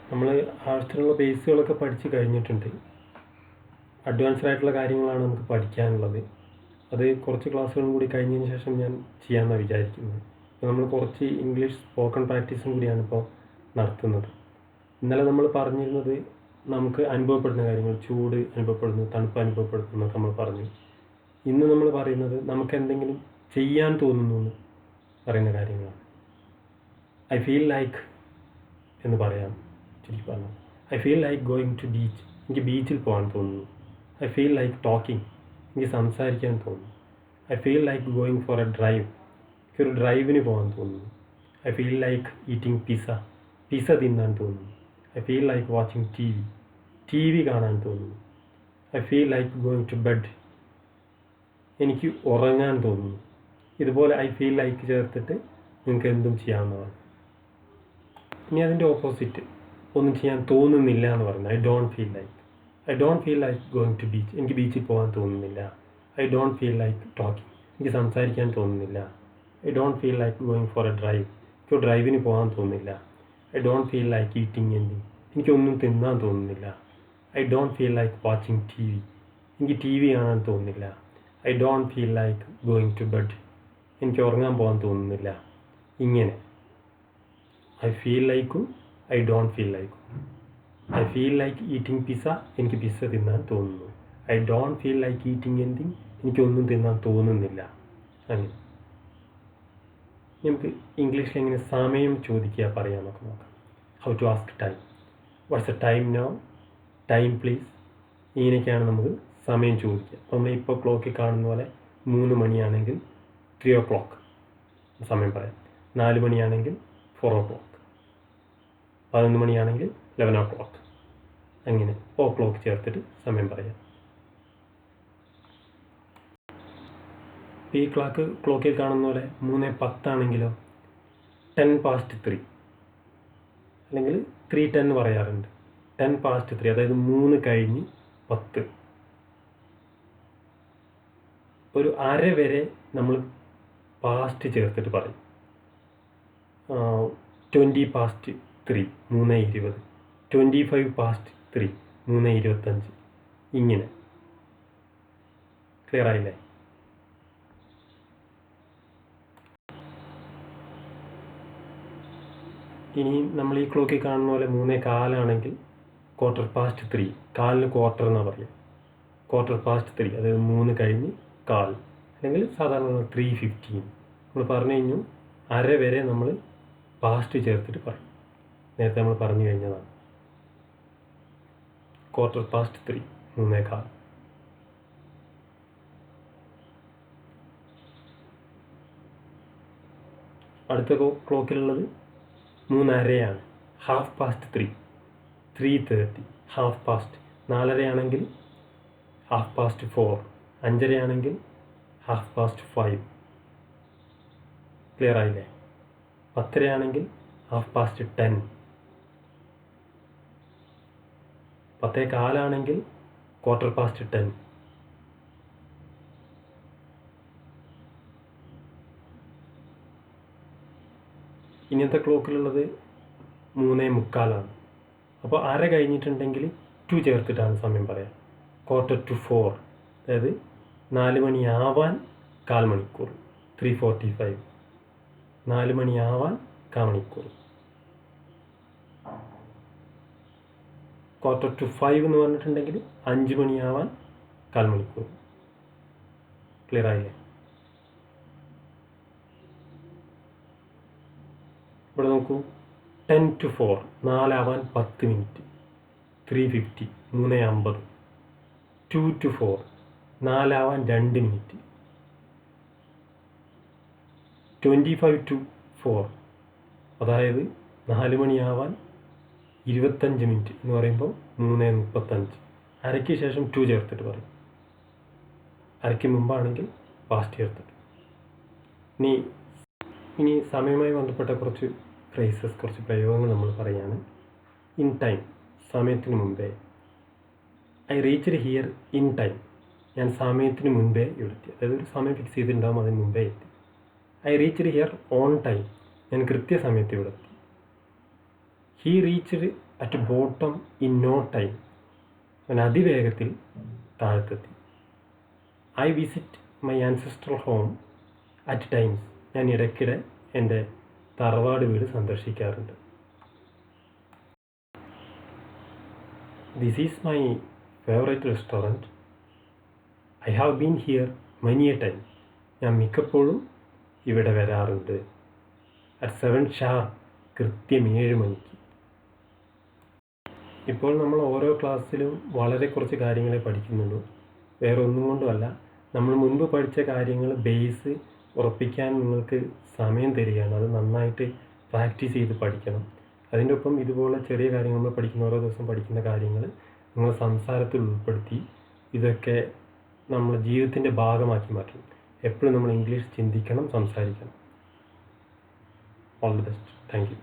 നമ്മൾ ആവശ്യത്തിനുള്ള ബേസുകളൊക്കെ പഠിച്ച് കഴിഞ്ഞിട്ടുണ്ട്. അഡ്വാൻസ്ഡ് ആയിട്ടുള്ള കാര്യങ്ങളാണ് നമുക്ക് പഠിക്കാനുള്ളത്. അത് കുറച്ച് ക്ലാസ്സുകളും കൂടി കഴിഞ്ഞതിന് ശേഷം ഞാൻ ചെയ്യാമെന്നാണ് വിചാരിക്കുന്നത്. അപ്പോൾ നമ്മൾ കുറച്ച് ഇംഗ്ലീഷ് സ്പോക്കൺ പ്രാക്ടീസും കൂടിയാണ് ഇപ്പോൾ നടത്തുന്നത്. ഇന്നലെ നമ്മൾ പറഞ്ഞിരുന്നത് നമുക്ക് അനുഭവപ്പെടുന്ന കാര്യങ്ങൾ, ചൂട് അനുഭവപ്പെടുന്നു, തണുപ്പ് അനുഭവപ്പെടുന്നു എന്നൊക്കെ നമ്മൾ പറഞ്ഞു. ഇന്ന് നമ്മൾ പറയുന്നത് നമുക്ക് എന്തെങ്കിലും ചെയ്യാൻ തോന്നുന്നു എന്ന് പറയുന്ന കാര്യങ്ങളാണ്. ഐ ഫീൽ ലൈക്ക് എന്ന് പറയാം. ശരിക്കും പറഞ്ഞു, I feel like going to beach, എനിക്ക് ബീച്ചിൽ പോകാൻ തോന്നുന്നു. ഐ ഫീൽ ലൈക്ക് ടോക്കിംഗ്, എനിക്ക് സംസാരിക്കാൻ തോന്നുന്നു. I feel like going for a drive, എനിക്കൊരു ഡ്രൈവിന് പോകാൻ തോന്നുന്നു. I feel like eating pizza തിന്നാൻ തോന്നുന്നു. I feel like watching T V കാണാൻ തോന്നുന്നു. I feel like going to bed, എനിക്ക് ഉറങ്ങാൻ തോന്നുന്നു. ഇതുപോലെ ഐ ഫീൽ ലൈക്ക് ചേർത്തിട്ട് നിങ്ങൾക്ക് എന്തും ചെയ്യാവുന്നതാണ്. ഇനി അതിൻ്റെ ഓപ്പോസിറ്റ്, ഒന്നും ചെയ്യാൻ തോന്നുന്നില്ല എന്ന് പറയുന്നത് I don't feel like going to beach, എനിക്ക് ബീച്ചിൽ പോകാൻ തോന്നുന്നില്ല. I don't feel like talking, എനിക്ക് സംസാരിക്കാൻ തോന്നുന്നില്ല. I don't feel like going for a drive, എനിക്ക് ഡ്രൈവിന് പോകാൻ തോന്നുന്നില്ല. I don't feel like eating എനിക്കൊന്നും തിന്നാൻ തോന്നുന്നില്ല. I don't feel like watching എനിക്ക് ടി വി കാണാൻ തോന്നുന്നില്ല. I don't feel like going to bed, എനിക്ക് ഉറങ്ങാൻ പോകാൻ തോന്നുന്നില്ല. ഇങ്ങനെ ഐ ഫീൽ ലൈക്കും ഐ ഡോണ്ട് ഫീൽ ലൈക്കും. I feel like eating pizza, എനിക്ക് പിസ്സ തിന്നാൻ തോന്നുന്നു. I don't feel like eating എനിക്കൊന്നും തിന്നാൻ തോന്നുന്നില്ല. അങ്ങനെ നമുക്ക് ഇംഗ്ലീഷിൽ എങ്ങനെ സമയം ചോദിക്കുക പറയാമെന്നൊക്കെ നോക്കാം. How to ask time. What's a time now, time please. ഇങ്ങനെയൊക്കെയാണ് നമുക്ക് സമയം ചോദിക്കുക. നമ്മളിപ്പോൾ ക്ലോക്കിൽ കാണുന്ന പോലെ 3 മണിയാണെങ്കിൽ 3 o'clock സമയം പറയാം. 4 മണിയാണെങ്കിൽ 4 o'clock, 11 മണിയാണെങ്കിൽ 11 o'clock. അങ്ങനെ ക്ലോക്ക് ചേർത്തിട്ട് സമയം പറയാം. ഈ ക്ലോക്കിൽ കാണുന്ന പോലെ 3:10 ആണെങ്കിലോ 10 past 3, അല്ലെങ്കിൽ 3:10 പറയാറുണ്ട്. 10 past 3, അതായത് 3 കഴിഞ്ഞ് 10. ഒരു അര വരെ നമ്മൾ പാസ്റ്റ് ചേർത്തിട്ട് പറയും. 20 past 3, 3:20. 25 past 3, 3:25. ഇങ്ങനെ. ക്ലിയർ ആയില്ലേ? ഇനി നമ്മൾ ഈ ക്ലോക്കിൽ കാണുന്ന പോലെ 3:15 ആണെങ്കിൽ 1/4 past 3, 1/4 ക്വാർട്ടർ എന്നാണ് പറയുക. 1/4 past 3, അതായത് 3 കഴിഞ്ഞ് 1/4, അല്ലെങ്കിൽ സാധാരണ 3:15. നമ്മൾ പറഞ്ഞു കഴിഞ്ഞു അര വരെ നമ്മൾ പാസ്റ്റ് ചേർത്തിട്ട് പറയും. നേരത്തെ നമ്മൾ പറഞ്ഞു കഴിഞ്ഞതാണ്. 1/4 past 3, 3:15. അടുത്ത ക്ലോക്കിലുള്ളത് 3:30 half past 3, 3:30. ഹാഫ് പാസ്റ്റ് 4:30 ആണെങ്കിൽ half past 4, 5:30 ആണെങ്കിൽ half past 5. ക്ലിയർ ആയില്ലേ? 10:30 ആണെങ്കിൽ half past 10. 10:15 ആണെങ്കിൽ 1/4 past 10. ഇങ്ങനത്തെ ക്ലോക്കിലുള്ളത് 3:45. അപ്പോൾ അര കഴിഞ്ഞിട്ടുണ്ടെങ്കിൽ 2 ചേർത്തിട്ടാണ് സമയം പറയാം. 3:45, അതായത് 4 മണിയാവാൻ 1/4 മണിക്കൂർ. 3:45, 4 മണിയാവാൻ 1/4 മണിക്കൂർ. 4:45 എന്ന് പറഞ്ഞിട്ടുണ്ടെങ്കിൽ 5 മണിയാവാൻ 1/4 മണിക്കൂർ. ക്ലിയർ ആയില്ലേ? ഇവിടെ നോക്കൂ, 10 to 4, 4 ആവാൻ 10 മിനിറ്റ്. 3:50, 3:50. 2 to 4, 4 ആവാൻ 2 മിനിറ്റ്. 25 to 4, അതായത് 4 മണിയാവാൻ 25 മിനിറ്റ് എന്ന് പറയുമ്പോൾ 3:35. അരയ്ക്ക് ശേഷം 2 ചേർത്തിട്ട് പറയും. അരയ്ക്ക് മുമ്പാണെങ്കിൽ പാസ്റ്റ് ചേർത്തിട്ട്. ഇനി സമയവുമായി ബന്ധപ്പെട്ട കുറച്ച് ഫ്രേസസ്, കുറച്ച് പ്രയോഗങ്ങൾ നമ്മൾ പറയുകയാണ്. ഇൻ ടൈം, സമയത്തിന് മുമ്പേ. I reached here in time, ഞാൻ സമയത്തിന് മുൻപേ ഇവിടെ എത്തി. അതായത് ഒരു സമയം ഫിക്സ് ചെയ്തിട്ടുണ്ടാകും, അതിന് മുമ്പേ എത്തി. I reached here on time, ഞാൻ കൃത്യസമയത്ത് ഇവിടെ എത്തി. He reached at bottom in no time. അവൻ അതിവേഗത്തിൽ താഴത്തെത്തി. I visit my ancestral home at times. ഞാൻ ഇടയ്ക്കിടെ എൻ്റെ തറവാട് വീട് സന്ദർശിക്കാറുണ്ട്. This is my favourite restaurant. I have been here many a time. ഞാൻ മിക്കപ്പോഴും ഇവിടെ വരാറുണ്ട്. അറ്റ് 7 ഷാർപ്പ്, കൃത്യം 7 മണിക്ക്. ഇപ്പോൾ നമ്മൾ ഓരോ ക്ലാസ്സിലും വളരെ കുറച്ച് കാര്യങ്ങളെ പഠിക്കുന്നുള്ളൂ. വേറെ ഒന്നും കൊണ്ടുമല്ല, നമ്മൾ മുൻപ് പഠിച്ച കാര്യങ്ങൾ ബേസ് ഉറപ്പിക്കാൻ നിങ്ങൾക്ക് സമയം തരികയാണ്. അത് നന്നായിട്ട് പ്രാക്ടീസ് ചെയ്ത് പഠിക്കണം. അതിൻ്റെ ഒപ്പം ഇതുപോലെ ചെറിയ കാര്യങ്ങൾ നമ്മൾ പഠിക്കുന്ന ഓരോ ദിവസം പഠിക്കുന്ന കാര്യങ്ങൾ നിങ്ങൾ സംസാരത്തിൽ ഉൾപ്പെടുത്തി ഇതൊക്കെ നമ്മുടെ ജീവിതത്തിൻ്റെ ഭാഗമാക്കി മാറ്റണം. എപ്പോഴും നമ്മൾ ഇംഗ്ലീഷ് ചിന്തിക്കണം, സംസാരിക്കണം. All the best. Thank you.